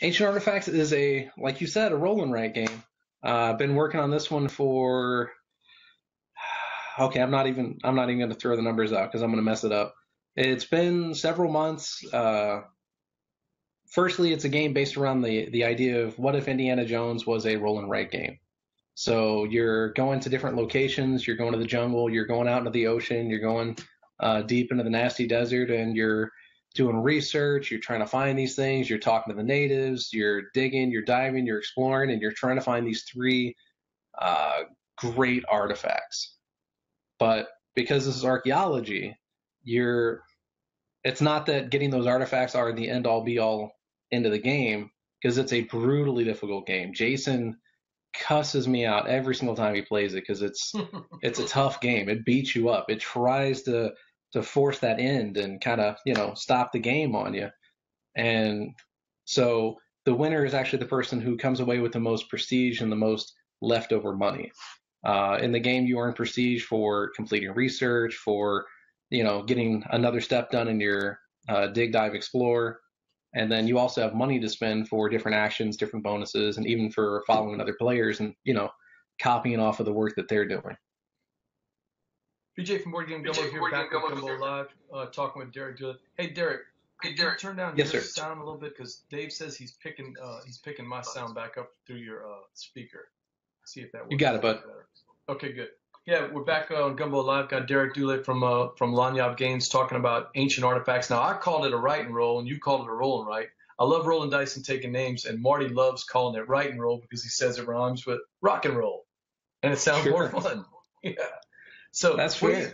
Ancient Artifacts is like you said, a roll and write game. I've been working on this one for. Okay, I'm not even going to throw the numbers out because I'm going to mess it up. It's been several months. Firstly, it's a game based around the idea of what if Indiana Jones was a roll and write game. So you're going to different locations, you're going to the jungle, you're going out into the ocean, you're going deep into the nasty desert, and you're doing research, you're trying to find these things, you're talking to the natives, you're digging, you're diving, you're exploring, and you're trying to find these three uh, great artifacts. But because this is archaeology, you're it's not that getting those artifacts are the end all be all into the game, because it's a brutally difficult game. Jason cusses me out every single time he plays it because it's a tough game. It beats you up. It tries to force that end and kind of stop the game on you. And so the winner is actually the person who comes away with the most prestige and the most leftover money. In the game, you earn prestige for completing research, for getting another step done in your dig, dive, explore, and then you also have money to spend for different actions, different bonuses, and even for following other players and copying off of the work that they're doing. BJ from Board Game Gumbo here, back with Gumbo Live, talking with Derik Duley. Hey, Derik, could you turn down your sound a little bit, because Dave says he's picking my sound back up through your speaker. See if that works. You got it, bud. Better. Okay, good. Yeah, we're back on Gumbo Live. Got Derik Duley from Lagniappe Games talking about ancient artifacts. Now, I called it a write and roll, and you called it a roll and write. I love rolling dice and taking names, and Marty loves calling it write and roll because he says it rhymes with rock and roll, and it sounds more fun. Yeah. So that's fair.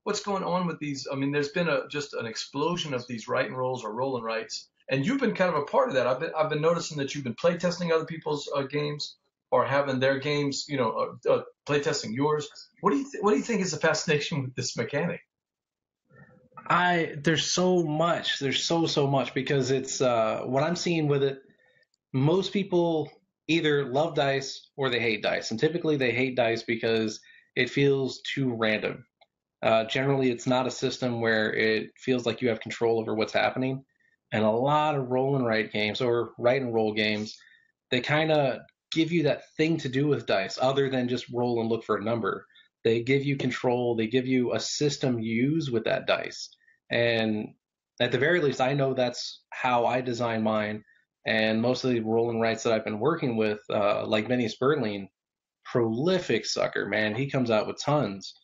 What's going on with these? I mean, there's been just an explosion of these write and rolls or roll and writes, and you've been kind of a part of that. I've been noticing that you've been playtesting other people's games, or having their games, playtesting yours. What do you think is the fascination with this mechanic? There's so much. There's so much, because it's what I'm seeing with it. Most people either love dice or they hate dice, and typically they hate dice because it feels too random. Generally, it's not a system where it feels like you have control over what's happening. And a lot of roll and write games or write and roll games, they kind of give you that thing to do with dice other than just roll and look for a number. They give you control. They give you a system to use with that dice. And at the very least, I know that's how I design mine. And most of the roll and writes that I've been working with, like Benny Sperling, prolific sucker, man. He comes out with tons.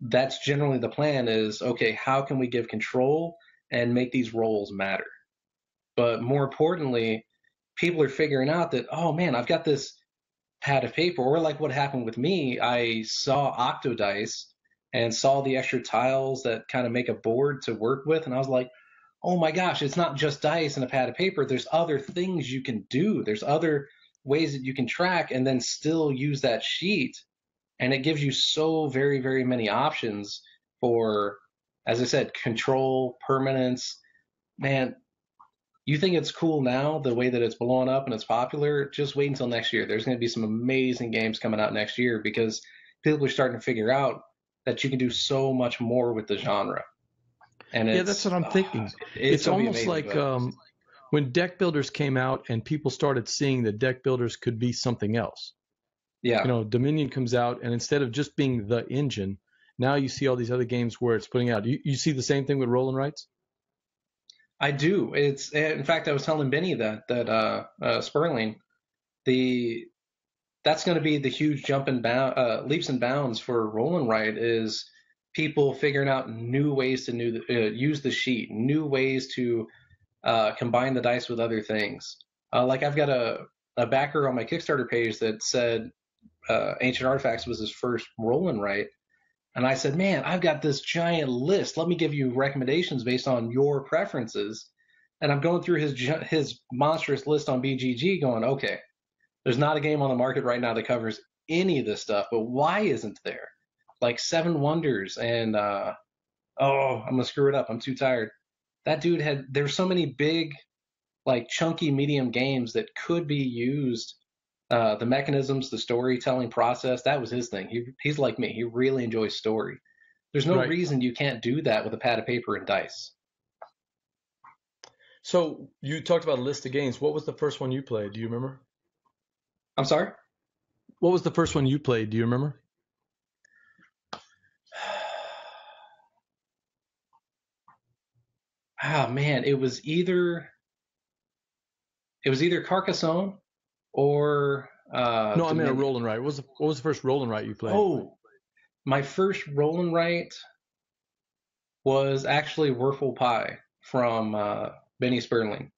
That's generally the plan is, okay, how can we give control and make these rolls matter? But more importantly, people are figuring out that, oh man, I've got this pad of paper, or like what happened with me, I saw Octodice and saw the extra tiles that kind of make a board to work with, and I was like, oh my gosh, it's not just dice and a pad of paper. There's other things you can do. There's other ways that you can track and then still use that sheet. And it gives you so very, very many options for, as I said, control, permanence. Man, you think it's cool now, the way that it's blowing up and it's popular? Just wait until next year. There's going to be some amazing games coming out next year because people are starting to figure out that you can do so much more with the genre. And yeah, that's what I'm thinking. It's almost like when deck builders came out and people started seeing that deck builders could be something else. Yeah. Dominion comes out, and instead of just being the engine, now you see all these other games where it's putting out. You see the same thing with roll and writes? I do. In fact, I was telling Benny that Sperling, that's going to be the huge jump and leaps and bounds for roll and write is people figuring out new ways to use the sheet, new ways to combine the dice with other things. Like I've got a backer on my Kickstarter page that said Ancient Artifacts was his first roll and write. And I said, man, I've got this giant list. Let me give you recommendations based on your preferences. And I'm going through his monstrous list on BGG going, okay, there's not a game on the market right now that covers any of this stuff, but why isn't there? Like Seven Wonders and, I'm going to screw it up. I'm too tired. That dude there's so many big, like chunky medium games that could be used. The mechanisms, the storytelling process, that was his thing. He's like me. He really enjoys story. There's no reason you can't do that with a pad of paper and dice. So you talked about a list of games. What was the first one you played? Do you remember? I'm sorry? What was the first one you played? Do you remember? Ah, man, it was either Carcassonne or No, I mean a Dominion. roll and write. What was the first roll and write you played? Oh, my first roll and write was actually Werfel Pie from Benny Sperling.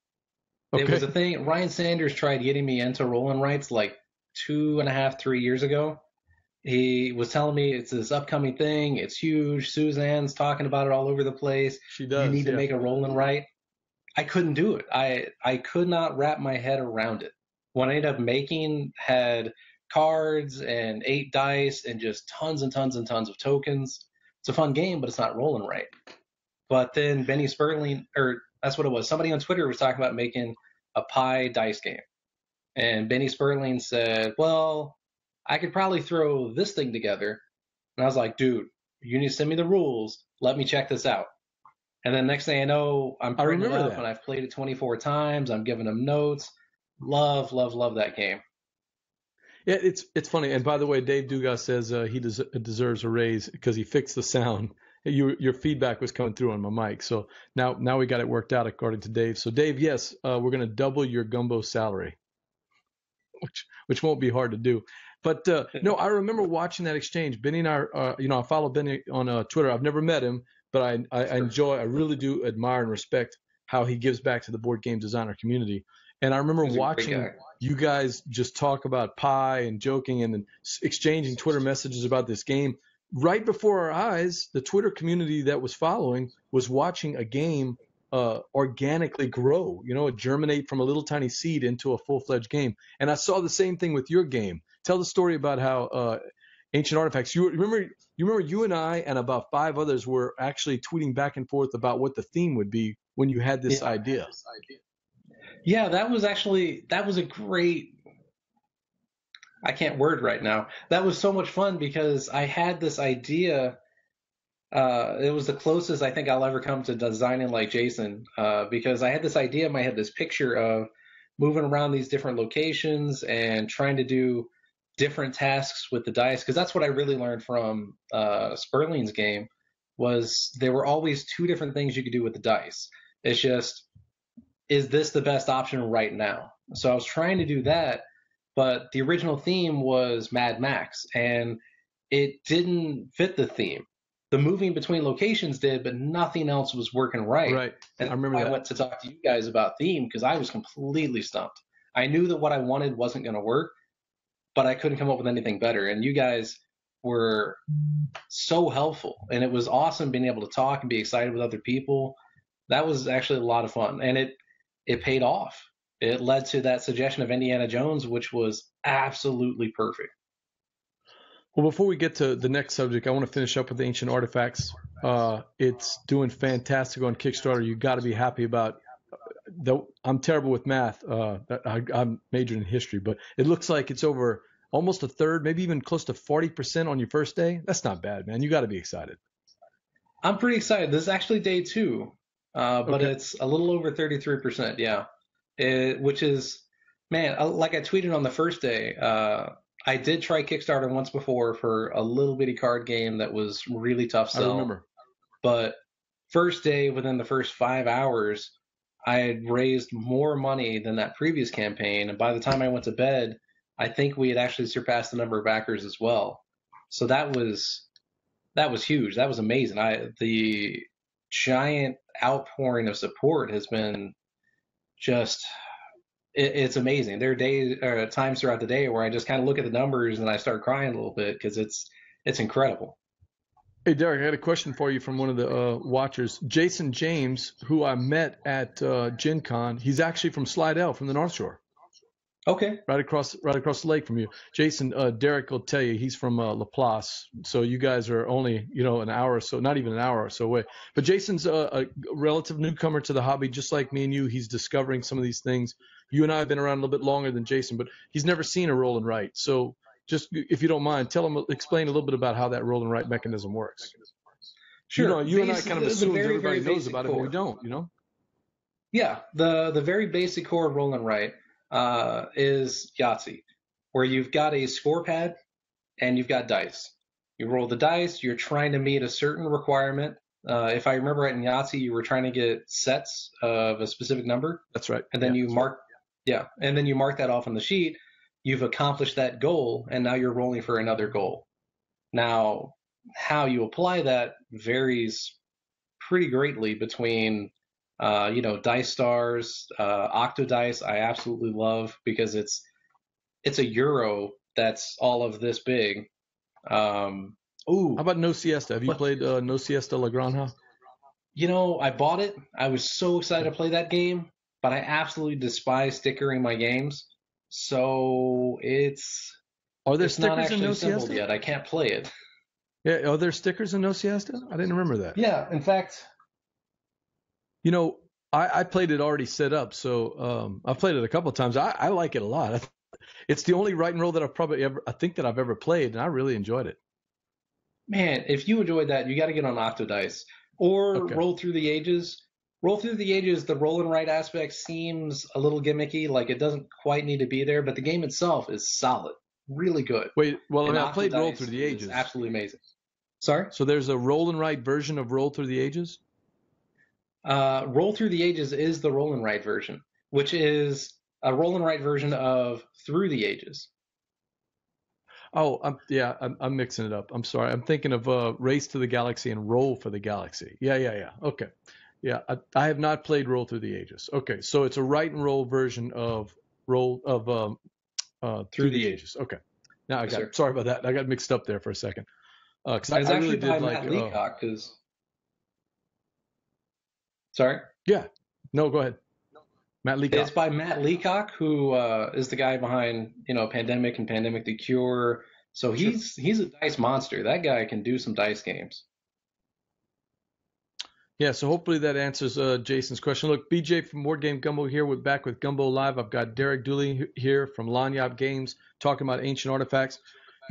It was a thing. Ryan Sanders tried getting me into roll and writes like 2.5, 3 years ago. He was telling me it's this upcoming thing. It's huge. Suzanne's talking about it all over the place. She does. You need to make a roll and write. I couldn't do it. I could not wrap my head around it. What I ended up making had cards and 8 dice and just tons and tons and tons of tokens. It's a fun game, but it's not roll and write. But then Benny Sperling, or that's what it was. Somebody on Twitter was talking about making a pie dice game. And Benny Sperling said, well, I could probably throw this thing together. And I was like, dude, you need to send me the rules. Let me check this out. And then next thing I know, I'm printing it up and I've played it 24 times. I'm giving them notes. Love, love, love that game. Yeah, it's funny. And by the way, Dave Dugas says he deserves a raise because he fixed the sound. Your feedback was coming through on my mic. So now we got it worked out according to Dave. So Dave, yes, we're going to double your Gumbo salary, which won't be hard to do. But no, I remember watching that exchange. Benny and I, I follow Benny on Twitter. I've never met him, but I really do admire and respect how he gives back to the board game designer community. And I remember watching you guys just talk about pie and joking and then exchanging Twitter messages about this game. Right before our eyes, the Twitter community that was following was watching a game organically grow, germinate from a little tiny seed into a full-fledged game. And I saw the same thing with your game. Tell the story about how Ancient Artifacts. You remember you and I and about 5 others were actually tweeting back and forth about what the theme would be when you had this idea. Yeah, that was a great. I can't word right now. That was so much fun because I had this idea. It was the closest I think I'll ever come to designing like Jason because I had this idea in my head, this picture of moving around these different locations and trying to do different tasks with the dice because that's what I really learned from Sperling's game was there were always 2 different things you could do with the dice. It's just, is this the best option right now? So I was trying to do that, but the original theme was Mad Max, and it didn't fit the theme. The moving between locations did, but nothing else was working right. Right. And I remember that. I went to talk to you guys about theme because I was completely stumped. I knew that what I wanted wasn't going to work, but I couldn't come up with anything better. And you guys were so helpful, and it was awesome being able to talk and be excited with other people. That was actually a lot of fun, and it paid off. It led to that suggestion of Indiana Jones, which was absolutely perfect. Well, before we get to the next subject, I want to finish up with Ancient Artifacts. It's doing fantastic on Kickstarter. You got to be happy about. I'm terrible with math. I'm majoring in history, but it looks like it's over almost a third, maybe even close to 40% on your first day. That's not bad, man. You got to be excited. I'm pretty excited. This is actually day 2, but Okay. It's a little over 33%. Yeah, which is, man, like I tweeted on the first day. I did try Kickstarter once before for a little bitty card game that was really tough sell. I remember. But first day, within the first 5 hours, I had raised more money than that previous campaign. And by the time I went to bed, I think we had actually surpassed the number of backers as well. So that was huge. That was amazing. The giant outpouring of support has been just it's amazing. There are times throughout the day where I just kind of look at the numbers and I start crying a little bit because it's incredible. Hey, Derik, I got a question for you from one of the watchers. Jason James, who I met at Gen Con, he's actually from Slidell, from the North Shore. Okay. Right across the lake from you. Jason, Derik will tell you he's from Laplace, so you guys are only, an hour or so, not even an hour or so away. But Jason's a relative newcomer to the hobby, just like me and you. He's discovering some of these things. You and I have been around a little bit longer than Jason, but he's never seen a roll and write. So just, if you don't mind, explain a little bit about how that roll and write mechanism works. Sure. You and I kind of assume everybody knows about it, but we don't, Yeah, the very basic core of roll and write is Yahtzee, where you've got a score pad and you've got dice. You roll the dice. You're trying to meet a certain requirement. If I remember right in Yahtzee, you were trying to get sets of a specific number. That's right. And then you mark, and then you mark that off on the sheet. You've accomplished that goal, and now you're rolling for another goal. Now, how you apply that varies pretty greatly between, Dice Stars, Octodice. I absolutely love because it's a euro that's all of this big. How about No Siesta? Have you played No Siesta La Granja? I bought it. I was so excited to play that game, but I absolutely despise stickering my games. So Are there it's not stickers in actually No assembled Siesta? yet. I can't play it. Yeah, are there stickers in No Siesta? I didn't remember that. Yeah, in fact, I played it already set up, so I've played it a couple of times. I like it a lot. It's the only write and roll that I've ever played, and I really enjoyed it. man, if you enjoyed that, you got to get on Octodice or Okay. Roll Through the Ages. Roll Through the Ages, the roll and write aspect seems a little gimmicky, like it doesn't quite need to be there, but the game itself is solid, really good. Wait, well, And I played Roll Octodice Through the is Ages. absolutely amazing. Sorry? So there's a roll and write version of Roll Through the Ages? Roll Through the Ages is the roll and write version, which is a roll and write version of Through the Ages. Oh, I'm mixing it up. I'm sorry. I'm thinking of Race to the Galaxy and Roll for the Galaxy. Yeah. Okay. Yeah, I have not played Roll Through the Ages. Okay, so it's a write and roll version of Through the Ages. Okay. Now I got it. Sorry about that. I got mixed up there for a second. Because It's I actually really by did like. Matt Leacock. Sorry? Yeah. No, go ahead. Matt Leacock. It's by Matt Leacock, who is the guy behind, Pandemic and Pandemic the Cure. So he's a dice monster. That guy can do some dice games. Yeah, so hopefully that answers Jason's question. Look, BJ from Board Game Gumbo here. We're back with Gumbo Live. I've got Derik Duley here from Lagniappe Games talking about ancient artifacts.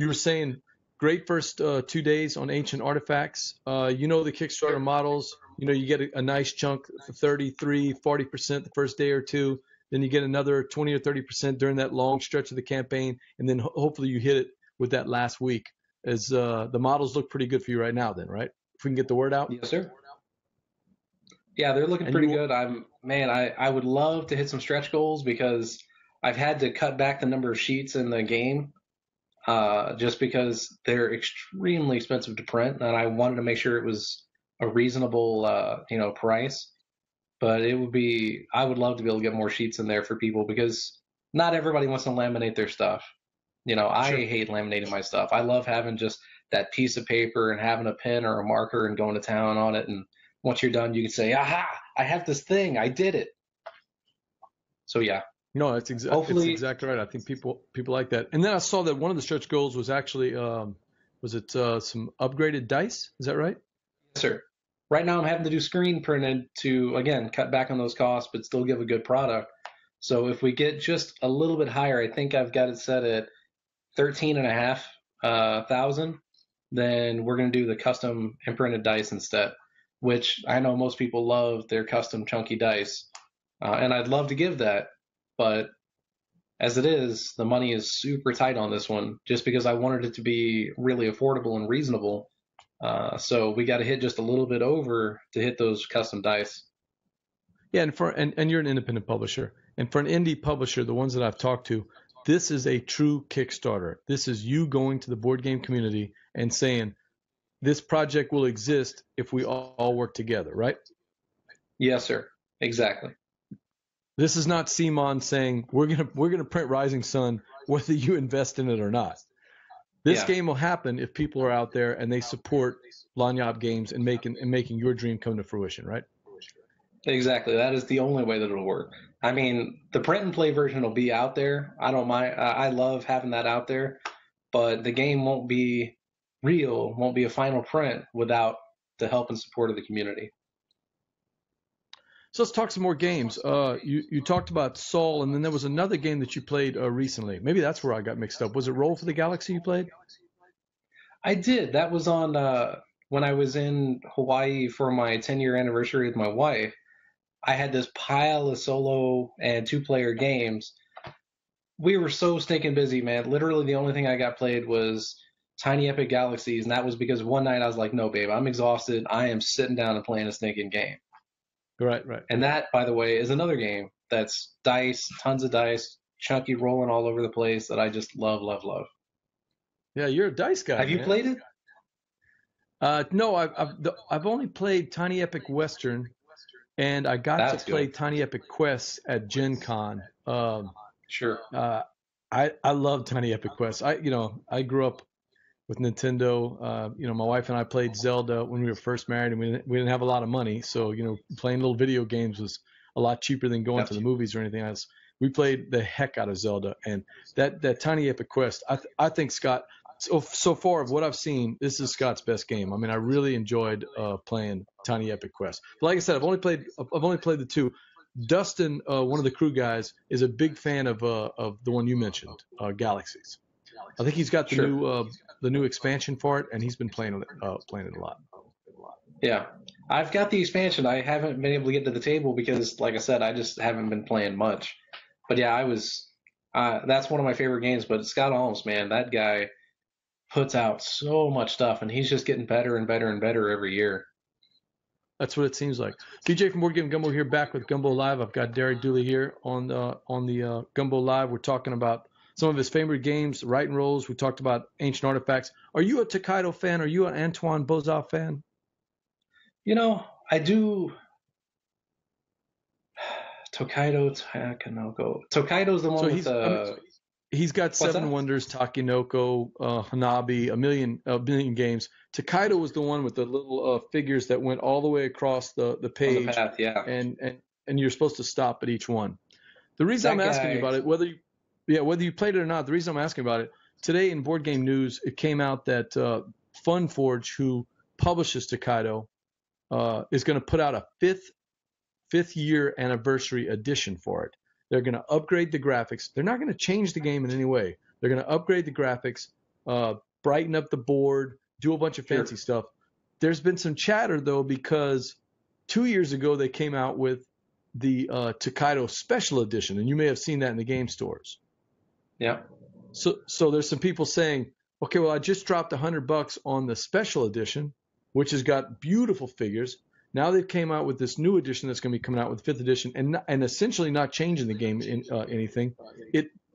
You were saying great first 2 days on ancient artifacts. The Kickstarter models. You get a nice chunk, 33, 40% the first day or two. Then you get another 20 or 30% during that long stretch of the campaign. And then hopefully you hit it with that last week. As the models look pretty good for you right now then, right? If we can get the word out. Yes, sir. Yeah, they're looking pretty good. I would love to hit some stretch goals because I've had to cut back the number of sheets in the game just because they're extremely expensive to print, and I wanted to make sure it was a reasonable price. But I would love to be able to get more sheets in there for people because not everybody wants to laminate their stuff. I hate laminating my stuff. I love having just that piece of paper and having a pen or a marker and going to town on it. And once you're done, you can say, aha, I have this thing. I did it. So, yeah. No, that's exactly right. I think people like that. And then I saw that one of the stretch goals was actually, some upgraded dice? Is that right? Yes, sir. Right now I'm having to do screen printed to, again, cut back on those costs, but still give a good product. So if we get just a little bit higher, I think I've got it set at 13,500, then we're going to do the custom imprinted dice instead, which I know most people love their custom chunky dice. And I'd love to give that, but as it is, the money is super tight on this one just because I wanted it to be really affordable and reasonable. So we got to hit just a little bit over to hit those custom dice. Yeah, and you're an independent publisher. And for an indie publisher, the ones that I've talked to, this is a true Kickstarter. This is you going to the board game community and saying, this project will exist if we all work together, right? Yes, sir. Exactly. This is not CMON saying we're gonna print Rising Sun whether you invest in it or not. This game will happen if people are out there and they support Lagniappe Games and making your dream come to fruition, right? Exactly. That is the only way that it'll work. I mean, the print and play version will be out there. I don't mind. I love having that out there, but the game won't be real, won't be a final print without the help and support of the community. So let's talk some more games. You talked about Saul, and then there was another game that you played recently. Maybe that's where I got mixed up. Was it Roll for the Galaxy you played? I did. That was on when I was in Hawaii for my 10-year anniversary with my wife. I had this pile of solo and 2-player games. We were so stinking busy, man. Literally, the only thing I got played was Tiny Epic Galaxies, and that was because one night I was like, no, babe, I'm exhausted. I am sitting down and playing a stinking game. Right, right. And that, by the way, is another game that's dice, tons of dice, chunky rolling all over the place that I just love, love, love. Yeah, you're a dice guy, Have you man. played it? No, I've only played Tiny Epic Western, and I got That's to play good. Tiny Epic Quest at Gen Con. Sure. I love Tiny Epic Quest. I grew up with Nintendo. My wife and I played Zelda when we were first married, and we didn't have a lot of money, so playing little video games was a lot cheaper than going to the movies or anything else. We played the heck out of Zelda, and that Tiny Epic Quest. I think Scott. So far of what I've seen, this is Scott's best game. I mean, I really enjoyed playing Tiny Epic Quest. But like I said, I've only played the two. Dustin, one of the crew guys, is a big fan of the one you mentioned, Galaxies. I think he's got the new expansion for it, and he's been playing it a lot. Yeah. I've got the expansion. I haven't been able to get to the table because, like I said, I just haven't been playing much. But yeah, that's one of my favorite games. But Scott Holmes, man, that guy puts out so much stuff, and he's just getting better and better and better every year. That's what it seems like. DJ from Board Game Gumbo here, back with Gumbo Live. I've got Derik Duley here on the Gumbo Live. We're talking about some of his favorite games, right and rolls. We talked about ancient artifacts. Are you a Tokaido fan? Are you an Antoine Bozov fan? I do. Takenoko. Tokaido's the one with the. He's got Seven Wonders, Takenoko, Hanabi, a million games. Tokaido was the one with the little figures that went all the way across the page. On the path, yeah. And you're supposed to stop at each one. The reason I'm asking you about it, whether you played it or not, the reason I'm asking about it, today in Board Game News, it came out that Funforge, who publishes Tokaido, is going to put out a fifth year anniversary edition for it. They're going to upgrade the graphics. They're not going to change the game in any way. They're going to upgrade the graphics, brighten up the board, do a bunch of fancy stuff. There's been some chatter, though, because 2 years ago they came out with the Tokaido Special Edition, and you may have seen that in the game stores. Yeah. So there's some people saying, okay, well, I just dropped $100 on the Special Edition, which has got beautiful figures. Now they came out with this new edition that's going to be coming out with 5th edition, and essentially not changing the game in anything.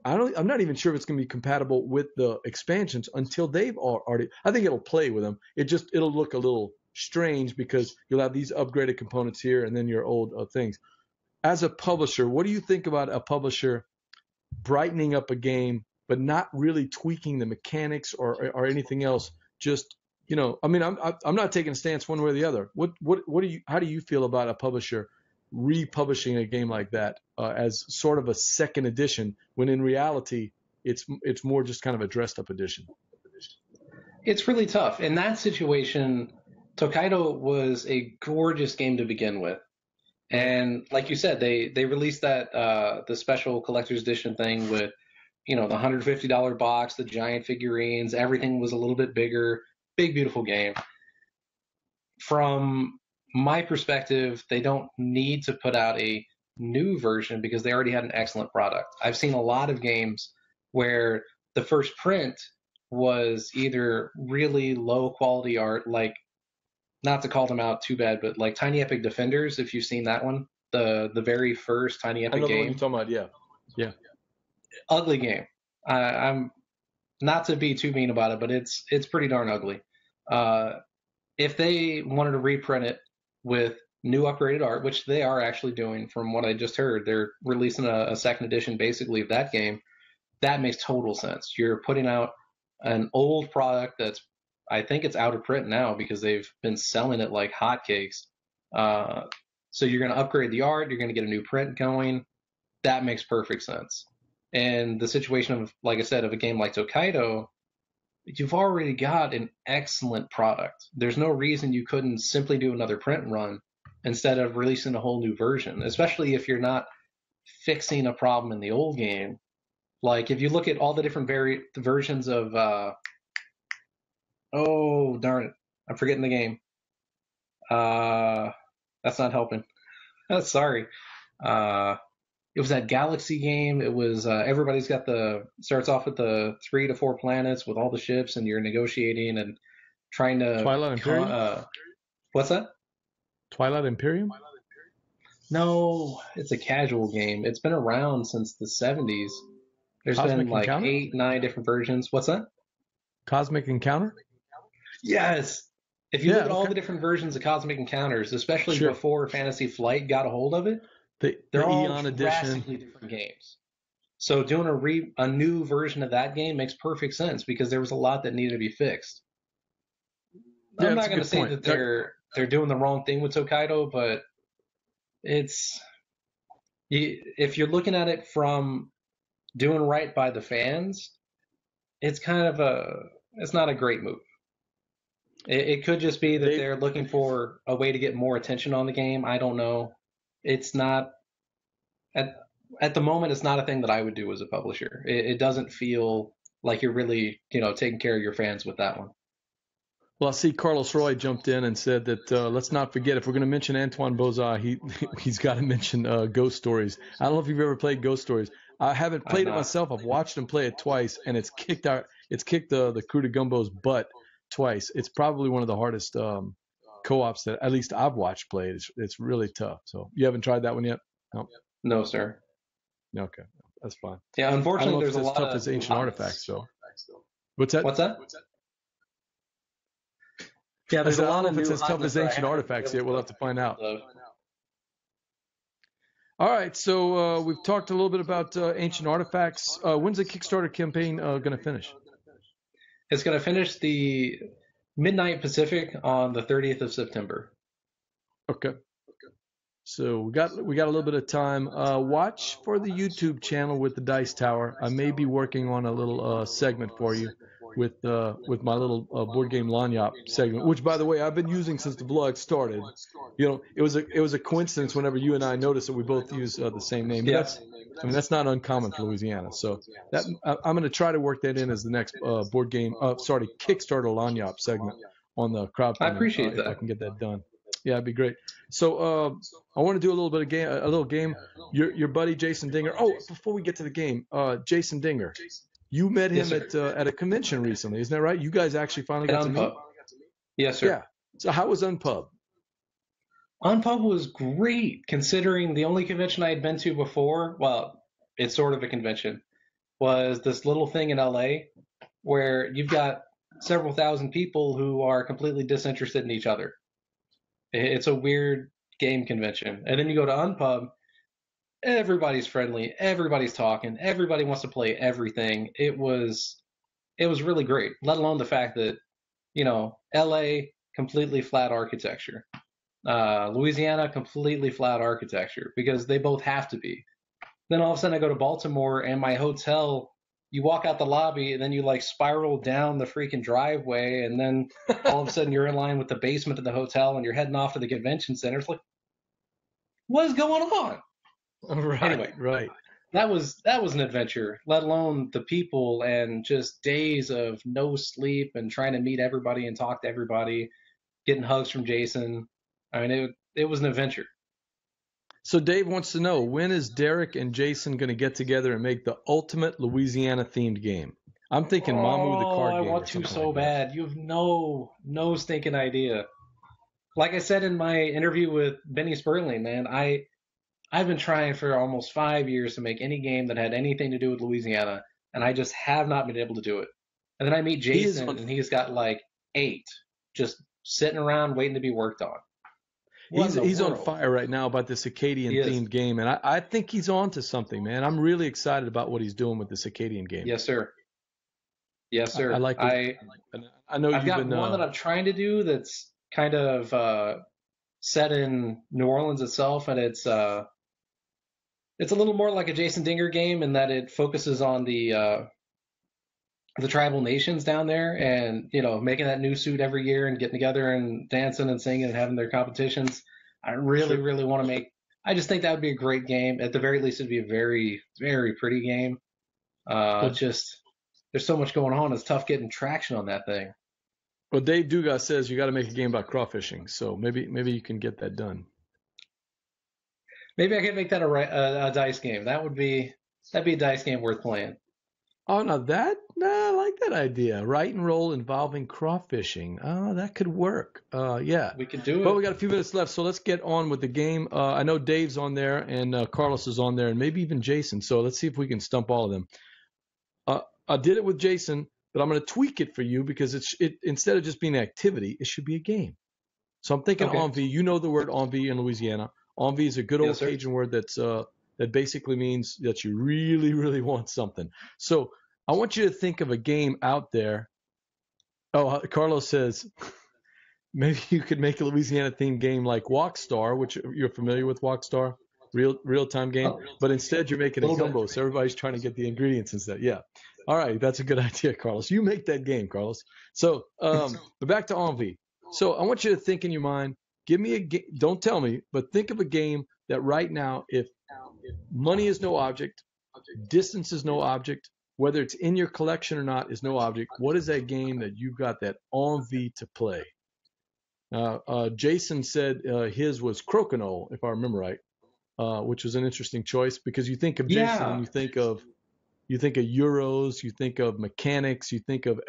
I'm not even sure if it's going to be compatible with the expansions until they've already. I think it'll play with them. It'll look a little strange because you'll have these upgraded components here and then your old things. As a publisher, what do you think about a publisher brightening up a game but not really tweaking the mechanics or anything else? Just I'm not taking a stance one way or the other. How do you feel about a publisher republishing a game like that as sort of a second edition when in reality it's more just kind of a dressed up edition? It's really tough. In that situation, Tokaido was a gorgeous game to begin with. And like you said, they released that the special collector's edition thing with the $150 box, the giant figurines, everything was a little bit bigger. Big, beautiful game. From my perspective, they don't need to put out a new version because they already had an excellent product. I've seen a lot of games where the first print was either really low quality art, like, not to call them out too bad, but like Tiny Epic Defenders, if you've seen that one, the very first Tiny Epic game. I know the one you're talking about, yeah. Ugly game. I'm not to be too mean about it, but it's pretty darn ugly. If they wanted to reprint it with new upgraded art, which they are actually doing from what I just heard, they're releasing a second edition basically of that game. That makes total sense. You're putting out an old product that's, I think it's out of print now because they've been selling it like hotcakes. So you're going to upgrade the art. You're going to get a new print going. That makes perfect sense. And the situation of, like I said, of a game like Tokaido, you've already got an excellent product. There's no reason you couldn't simply do another print run instead of releasing a whole new version, especially if you're not fixing a problem in the old game. Like if you look at all the different versions of, oh darn it, I'm forgetting the game. That's not helping. Sorry. It was that Galaxy game. It was everybody's got starts off with the 3 to 4 planets with all the ships, and you're negotiating and trying to. Twilight Imperium? What's that? Twilight Imperium? No, it's a casual game. It's been around since the 70s. There's Cosmic been like Encounter? 8, 9 different versions. What's that? Cosmic Encounter? Yes. If you look at all okay. the different versions of Cosmic Encounters, especially Sure. before Fantasy Flight got a hold of it, The they're all Eon edition. drastically different games. So doing a new version of that game makes perfect sense because there was a lot that needed to be fixed. Yeah, I'm that's not a going good to say point. that they're doing the wrong thing with Tokaido, but if you're looking at it from doing right by the fans, it's not a great move. It could just be that they're looking for a way to get more attention on the game. I don't know. It's not at the moment. It's not a thing that I would do as a publisher. It doesn't feel like you're really taking care of your fans with that one. Well, I see Carlos Roy jumped in and said that let's not forget, if we're going to mention Antoine Bozat, he's got to mention Ghost Stories. I don't know if you've ever played Ghost Stories. I haven't played it myself. I've watched him play it twice, and it's kicked the crew to Gumbo's butt twice. It's probably one of the hardest co-ops that at least I've watched played. It's really tough. So you haven't tried that one yet? No, sir. Okay, that's fine. Yeah, unfortunately, there's a lot as tough as Ancient Artifacts. So what's that? What's that? Yeah, there's a lot of it's as tough as Ancient Artifacts yet. We'll have to find out. All right, so we've talked a little bit about Ancient Artifacts. When's the Kickstarter campaign going to finish? It's going to finish the midnight Pacific on the 30th of September. Okay. So we got a little bit of time. Watch for the YouTube channel with the Dice Tower. I may be working on a little segment for you with my little board game Lagniappe segment, which, by the way, I've been using since the blog started. It was a coincidence whenever you and I noticed that we both use the same name. Yes. That's not uncommon for Louisiana. So I'm going to try to work that in as the next Kickstarter Lagniappe segment on the crowdfunding. I appreciate that. If I can get that done. Yeah, it'd be great. So I want to do a little game. Your buddy Jason Dinger. Oh, before we get to the game, Jason Dinger, you met him at a convention recently, isn't that right? You guys actually finally got to meet. Yes, sir. Yeah. So how was Unpub? Unpub was great, considering the only convention I had been to before. Well, it's sort of a convention. Was this little thing in LA where you've got several thousand people who are completely disinterested in each other. It's a weird game convention. And then you go to Unpub, everybody's friendly, everybody's talking, everybody wants to play everything. It was really great, let alone the fact that, LA, completely flat architecture. Louisiana, completely flat architecture, because they both have to be. Then all of a sudden I go to Baltimore, and my hotel, you walk out the lobby, and then you spiral down the freaking driveway, and then all of a sudden you're in line with the basement of the hotel, and you're heading off to the convention center. It's like, what is going on? Right. Anyway, right. That was an adventure, let alone the people and just days of no sleep and trying to meet everybody and talk to everybody, getting hugs from Jason. I mean, it was an adventure. So Dave wants to know, when is Derik and Jason going to get together and make the ultimate Louisiana-themed game? I'm thinking Mamu the card game. I want to so bad. You have no stinking idea. Like I said in my interview with Benny Sperling, man, I've been trying for almost 5 years to make any game that had anything to do with Louisiana, and I just have not been able to do it. And then I meet Jason, and he's got 8 just sitting around waiting to be worked on. He's on fire right now about this Acadian-themed game, and I think he's on to something, man. I'm really excited about what he's doing with this Acadian game. Yes, sir. Yes, sir. I like it. I know I've got one that I'm trying to do that's kind of set in New Orleans itself, and it's a little more like a Jason Dinger game in that it focuses on the tribal nations down there, and making that new suit every year and getting together and dancing and singing and having their competitions. I really want to make. I just think that would be a great game. At the very least, it'd be a very, very pretty game. Just there's so much going on. It's tough getting traction on that thing. Well, Dave Dugas says you got to make a game about crawfishing, so maybe you can get that done. Maybe I could make that a dice game. That'd be a dice game worth playing. Oh, now I like that idea. Write and roll involving crawfishing. Oh, that could work. Yeah. We could do Well, we it. got a few minutes left, so let's get on with the game. I know Dave's on there, and Carlos is on there, and maybe even Jason. So let's see if we can stump all of them. I did it with Jason, but I'm going to tweak it for you because it instead of just being an activity, it should be a game. So I'm thinking Okay. envie. You know the word envie in Louisiana. Envie is a good old Yes, sir. Cajun word that basically means that you really, really want something. So I want you to think of a game out there. Oh, Carlos says maybe you could make a Louisiana themed game like Walkstar, which you're familiar with Walkstar, real time game. Oh. But instead you're making a Little gumbo, bit. so everybody's trying to get the ingredients instead. Yeah. All right, that's a good idea, Carlos. You make that game, Carlos. So, but back to envie. So I want you to think in your mind. Give me a game. Don't tell me, but think of a game that right now, if money is no object, distance is no object, whether it's in your collection or not is no object. What is that game that you've got that envie to play? Jason said his was Crokinole, if I remember right, which was an interesting choice because you think of Jason and you think of euros, you think of mechanics, you think of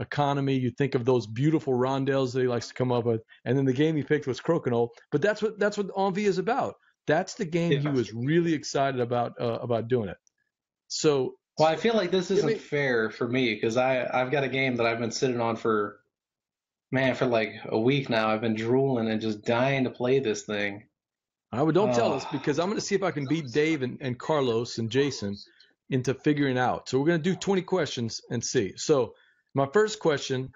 economy, you think of those beautiful rondels that he likes to come up with, and then the game he picked was Crokinole. But that's what envie is about. That's the game he was really excited about doing it. So. Well, I feel like this isn't fair for me because I've got a game that I've been sitting on for like a week now. I've been drooling and just dying to play this thing. Don't tell us because I'm going to see if I can beat Dave and Carlos and Jason into figuring out. So we're going to do 20 questions and see. So my first question,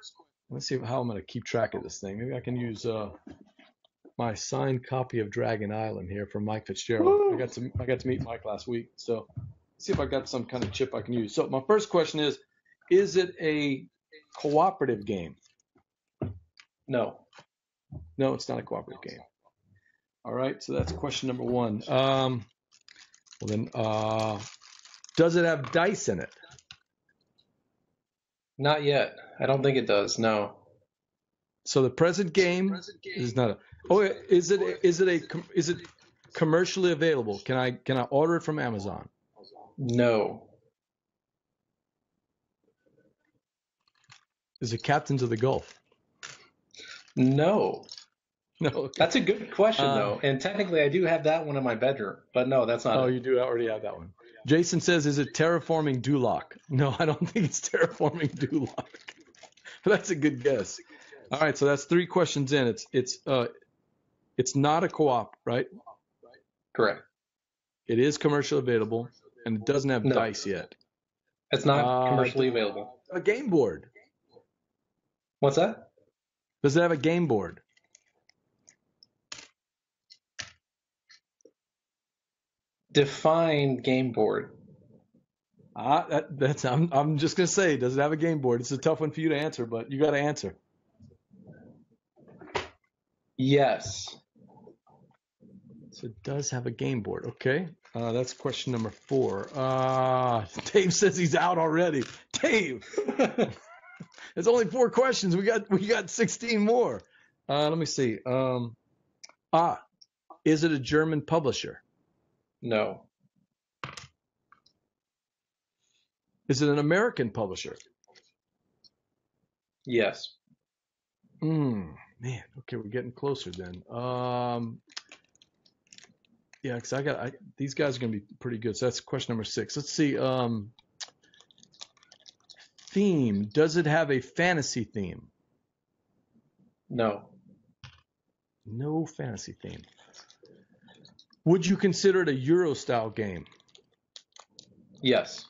let's see how I'm going to keep track of this thing. Maybe I can use my signed copy of Dragon Island here from Mike Fitzgerald. Woo! I got to meet Mike last week. So see if I got some kind of chip I can use. So my first question is it a cooperative game? No. No, it's not a cooperative game. All right, so that's question number one. Well then, does it have dice in it? Not yet. I don't think it does. No. So the present game is not a. Oh, is it commercially available? Can I order it from Amazon? No. Is it Captains of the Gulf? No. No. Okay. That's a good question, though. And technically, I do have that one in my bedroom. But no, that's not it. You do already have that one. Jason says, is it Terraforming Duloc? No, I don't think it's Terraforming Duloc. But that's a good guess. All right, so that's 3 questions in. It's not a co-op, right? Correct. It is commercially available, and it doesn't have dice yet. It's not commercially available. A game board. What's that? Does it have a game board? Define game board. I'm just gonna say, does it have a game board? It's a tough one for you to answer, but you got to answer. Yes. So it does have a game board. Okay. That's question number 4. Dave says he's out already. Dave, it's only 4 questions. We got 16 more. Let me see. Is it a German publisher? No. Is it an American publisher? Yes. Man, okay, we're getting closer then. Yeah, because these guys are going to be pretty good. So that's question number 6. Let's see. Theme. Does it have a fantasy theme? No. No fantasy theme. Would you consider it a Euro style game? Yes.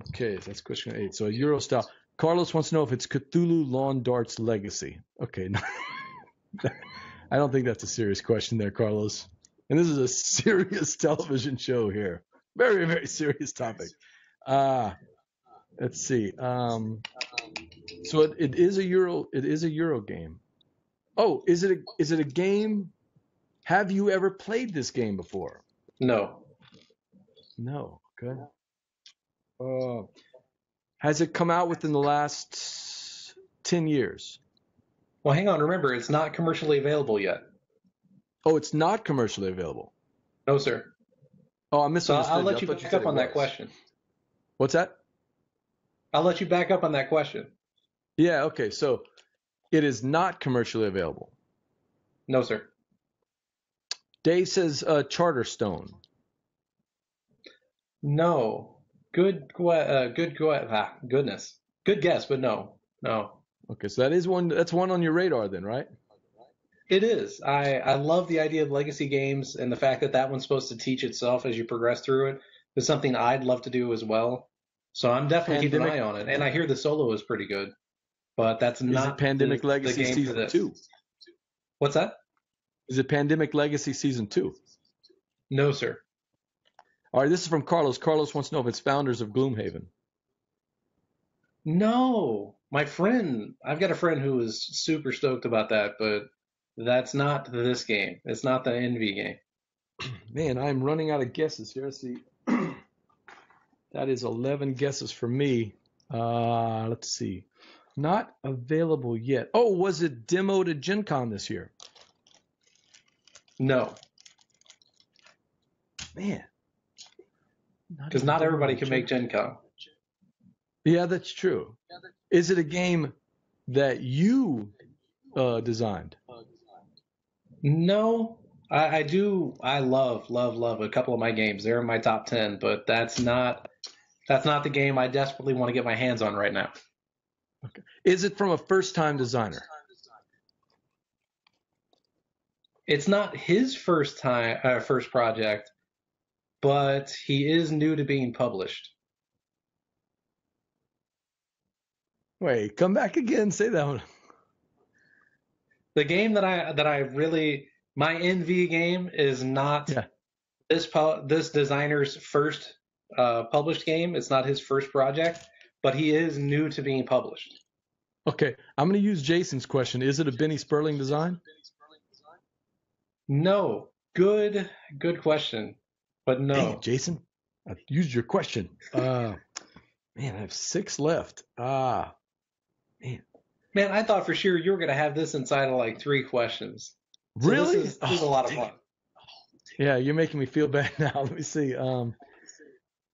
Okay, so that's question 8. So a Euro style. Carlos wants to know if it's Cthulhu Lawn Darts Legacy. Okay, no. I don't think that's a serious question there, Carlos. And this is a serious television show here. Very, very serious topic. Let's see. So it is a Euro. It is a Euro game. Oh, is it a game? Have you ever played this game before? No. No. Good. Has it come out within the last 10 years? Well, hang on. Remember, it's not commercially available yet. Oh, it's not commercially available. No, sir. Oh, I So misunderstood. I'll you. let I you thought back said up it on that was. question. What's that? I'll let you back up on that question. Yeah. Okay. So it is not commercially available. No, sir. Dave says Charterstone. No. Goodness. Good guess, but no. No. Okay, so that is one. That's one on your radar then, right? It is. I love the idea of legacy games, and the fact that that one's supposed to teach itself as you progress through it is something I'd love to do as well. So I'm definitely keeping an Pandemic. eye on it. And I hear the solo is pretty good, but that's Is it not Pandemic the Legacy game for Season this. 2? What's that? Is it Pandemic Legacy Season 2? No, sir. All right, this is from Carlos. Carlos wants to know if it's founders of Gloomhaven. No. I've got a friend who is super stoked about that, but that's not this game. It's not the Envie game. Man, I'm running out of guesses here. Let's see. That is 11 guesses for me. Let's see. Not available yet. Oh, was it demoed at Gen Con this year? No, Man. because not everybody can make Gen Con. Yeah, that's true. Is it a game that you designed? No, I do. I love a couple of my games. They're in my top 10, but that's not the game I desperately want to get my hands on right now. Okay. Is it from a first-time designer? It's not his first project, but he is new to being published. Wait, come back again. Say that one. The game that I really my Envie game is not this designer's first published game. It's not his first project, but he is new to being published. Okay, I'm going to use Jason's question. Is it a Benny Sperling design? No. Good question, but no. Dang it, Jason. I used your question. Man, I have 6 left. Man. Man, I thought for sure you were going to have this inside of like 3 questions. So Really? This is a lot of fun. Yeah, you're making me feel bad now. Let me see.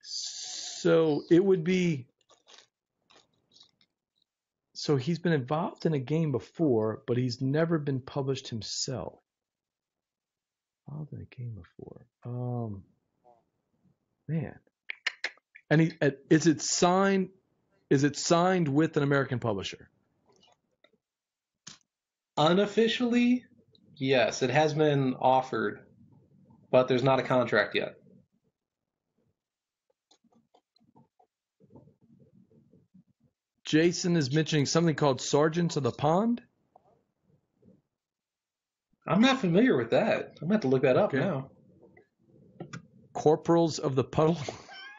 So it would be. So he's been involved in a game before, but he's never been published himself. Involved in a game before. Man. And is it signed? Is it signed with an American publisher? Unofficially, yes, it has been offered, but there's not a contract yet. Jason is mentioning something called Sergeants of the Pond. I'm not familiar with that. I'm going to have to look that up now. Corporals of the Puddle.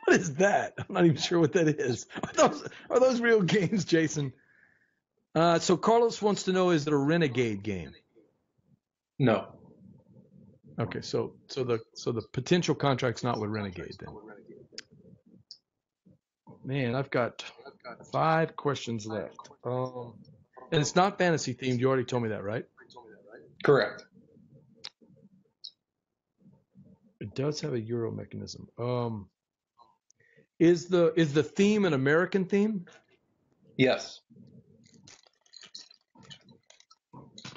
What is that? I'm not even sure what that is. Are those real games, Jason? So Carlos wants to know, is it a Renegade game? No. Okay, so the potential contract's not with Renegade then. Man, I've got 5 questions left. And it's not fantasy themed. You already told me that, right? Correct. It does have a Euro mechanism. Is the theme an American theme? Yes.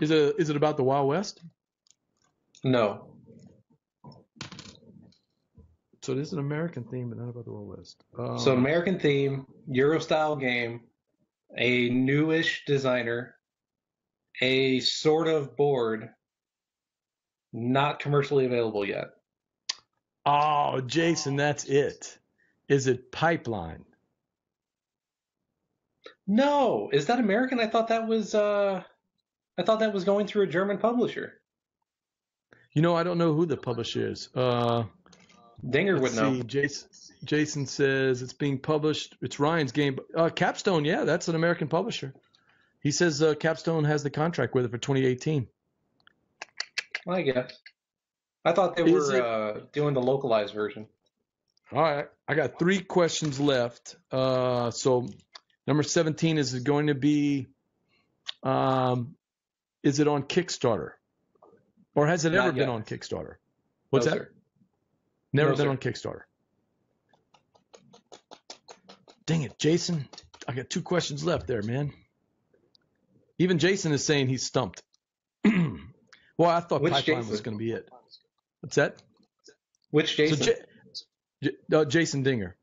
Is it about the Wild West? No. So it is an American theme, but not about the Wild West. So American theme, Euro style game, a newish designer, a sort of board, not commercially available yet. Oh, Jason, that's it. Is it Pipeline? No. Is that American? I thought that was going through a German publisher. You know, I don't know who the publisher is. Dinger would know. Jason says it's being published. It's Ryan's game. Capstone, yeah, that's an American publisher. He says Capstone has the contract with it for 2018. I guess. I thought they were doing the localized version. All right. I got 3 questions left. So number 17, is it going to be, is it on Kickstarter? Or has it ever Not been yet. on Kickstarter? What's No, that? sir. Never No, been sir. on Kickstarter. Dang it, Jason. I got 2 questions left there, man. Even Jason is saying he's stumped. Well, I thought Which Pipeline Jason? was going to be it. What's that? Which Jason? So Jason Dinger.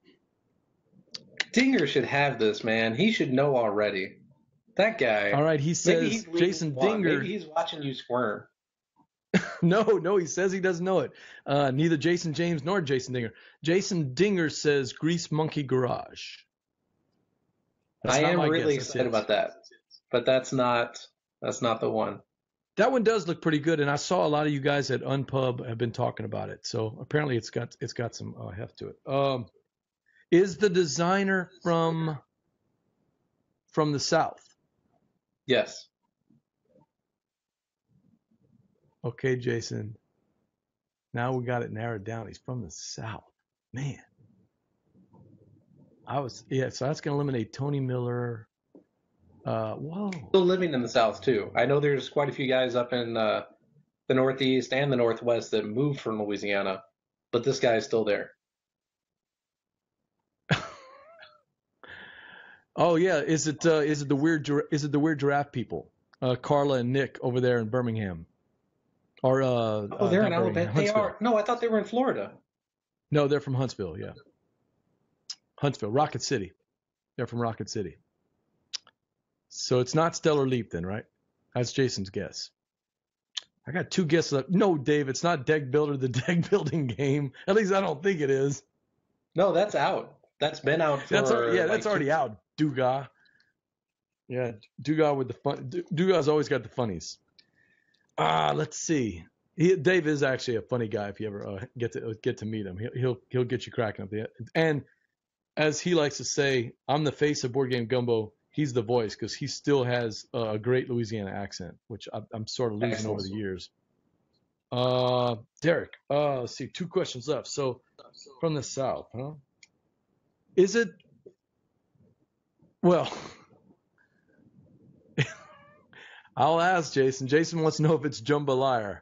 Dinger should have this, man. He should know already. That guy. All right, he Maybe says he's reading Jason one. Dinger. Maybe he's watching you squirm. No, he says he doesn't know it. Neither Jason James nor Jason Dinger. Jason Dinger says Grease Monkey Garage. That's I not am my really guess, that's excited his. about that, but that's not the one. That one does look pretty good, and I saw a lot of you guys at Unpub have been talking about it. So apparently it's got some heft to it. Is the designer from the South? Yes. Okay, Jason. Now we got it narrowed down. He's from the South. Man. So that's going to eliminate Tony Miller. Whoa. Still living in the South too. I know there's quite a few guys up in the Northeast and the Northwest that moved from Louisiana, but this guy is still there. Oh yeah, is it the weird giraffe people? Carla and Nick over there in Birmingham. Or They're in not Alabama. Birmingham, They Huntsville. are. No, I thought they were in Florida. No, they're from Huntsville, yeah. Huntsville, Rocket City. They're from Rocket City. So it's not Stellar Leap then, right? That's Jason's guess. I got 2 guesses left. No, Dave, it's not Deck Builder, the deck building game. At least I don't think it is. No, that's out. That's been out for. That's already out. Dugas. Yeah, Dugas with the fun. Dugas always got the funnies. Let's see. Dave is actually a funny guy. If you ever get to meet him, he'll get you cracking up. And as he likes to say, I'm the face of Board Game Gumbo. He's the voice because he still has a great Louisiana accent, which I'm sort of losing over the years. Derek, let's see, 2 questions left. So from the South, huh? Is it? Well, I'll ask Jason. Jason wants to know if it's Jambalaya.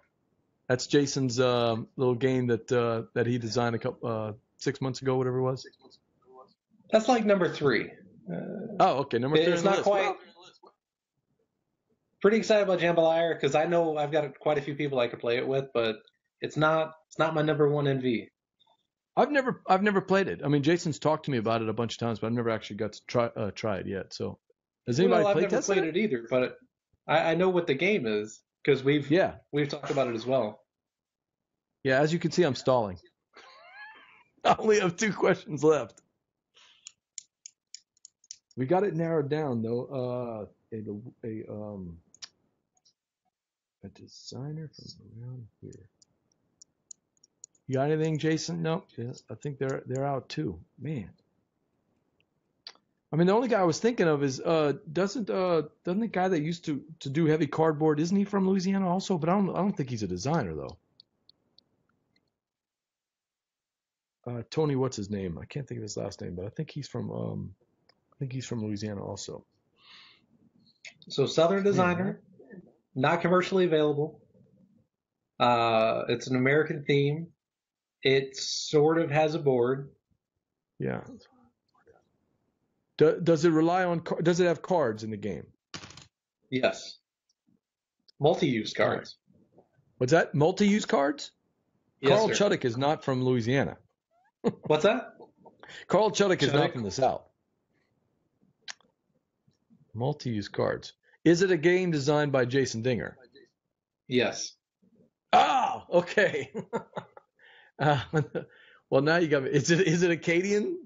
That's Jason's little game that he designed a couple 6 months ago, whatever it was. That's like number 3. Okay, number 3. It's not quite. Pretty excited about Jambalaya because I know I've got quite a few people I could play it with, but it's not my number 1 Envie. I've never played it. I mean, Jason's talked to me about it a bunch of times, but I've never actually got to try it yet. So, has anybody I've played never played it either, but I know what the game is because we've talked about it as well. Yeah, as you can see, I'm stalling. I only have 2 questions left. We got it narrowed down though. A designer from around here. You got anything, Jason? No. Yeah, I think they're out too. Man. I mean, the only guy I was thinking of is doesn't the guy that used to do heavy cardboard, isn't he from Louisiana also? But I don't think he's a designer though. Tony, what's his name? I can't think of his last name, but I think he's from Louisiana also. So Southern designer, not commercially available. It's an American theme. It sort of has a board. Yeah. Does it rely on? Does it have cards in the game? Yes. Multi-use cards. What's that? Multi-use cards? Yes, Carl sir. Chuddick is not from Louisiana. What's that? Carl Chuddick is not from the South. Multi-use cards. Is it a game designed by Jason Dinger? Yes. Oh, okay. Well, now you got me. Is it Acadian?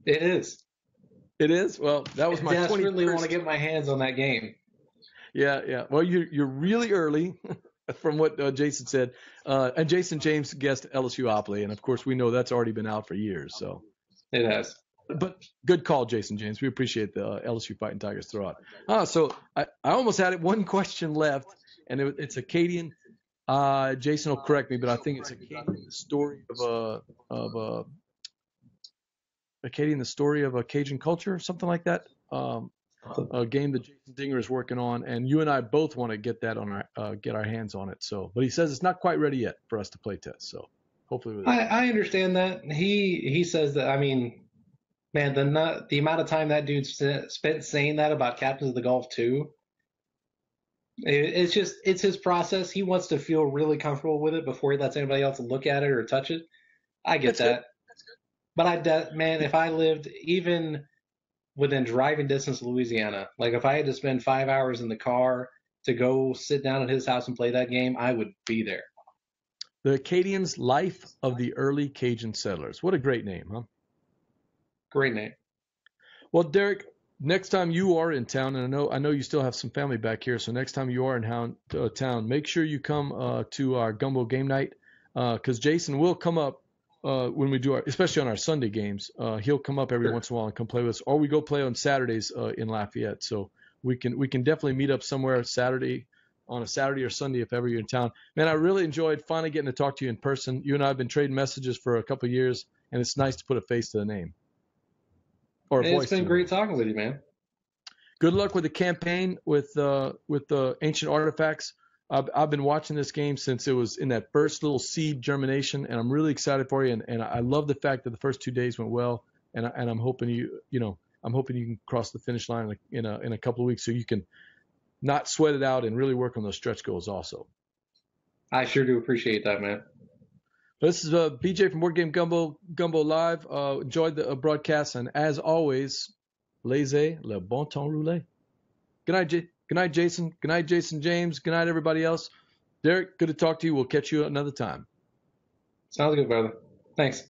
It is. It is? Well, that was my 21st. I desperately want to get my hands on that game. Yeah. Well, you're really early from what Jason said. And Jason James guessed LSU-Opley, and of course we know that's already been out for years. So it has. But good call, Jason James. We appreciate the LSU Fighting Tigers throughout. So I almost had it 1 question left, and it's Acadian. Jason will correct me, but I think it's Acadian, the story of a Cajun culture, or something like that. game that Jason Dinger is working on, and you and I both want to get that on get our hands on it. So, but he says it's not quite ready yet for us to play test. So, hopefully, with I understand that. He says that. I mean, man, the amount of time that dude spent saying that about Captains of the Gulf 2, it's his process. He wants to feel really comfortable with it before he lets anybody else look at it or touch it. I get that. But man, if I lived even within driving distance of Louisiana, like if I had to spend 5 hours in the car to go sit down at his house and play that game, I would be there. The Acadians' Life of the Early Cajun Settlers. What a great name, huh? Great name. Well, Derik, next time you are in town, and I know you still have some family back here, so next time you are in town, make sure you come to our Gumbo game night, because Jason will come up when we do especially on our Sunday games. He'll come up every once in a while and come play with us, or we go play on Saturdays in Lafayette. So we can definitely meet up somewhere on a Saturday or Sunday if ever you're in town. Man, I really enjoyed finally getting to talk to you in person. You and I have been trading messages for a couple of years, and it's nice to put a face to the name. It's been great talking with you, man. Good luck with the campaign with the ancient artifacts. I've been watching this game since it was in that first little seed germination, and I'm really excited for you. And I love the fact that the first 2 days went well, and I'm hoping you can cross the finish line in a couple of weeks so you can not sweat it out and really work on those stretch goals also. I sure do appreciate that, man. This is BJ from Board Game Gumbo Live. Enjoyed the broadcast, and as always, laissez le bon temps rouler. Good night, Jason. Good night, Jason James. Good night, everybody else. Derik, good to talk to you. We'll catch you another time. Sounds good, brother. Thanks.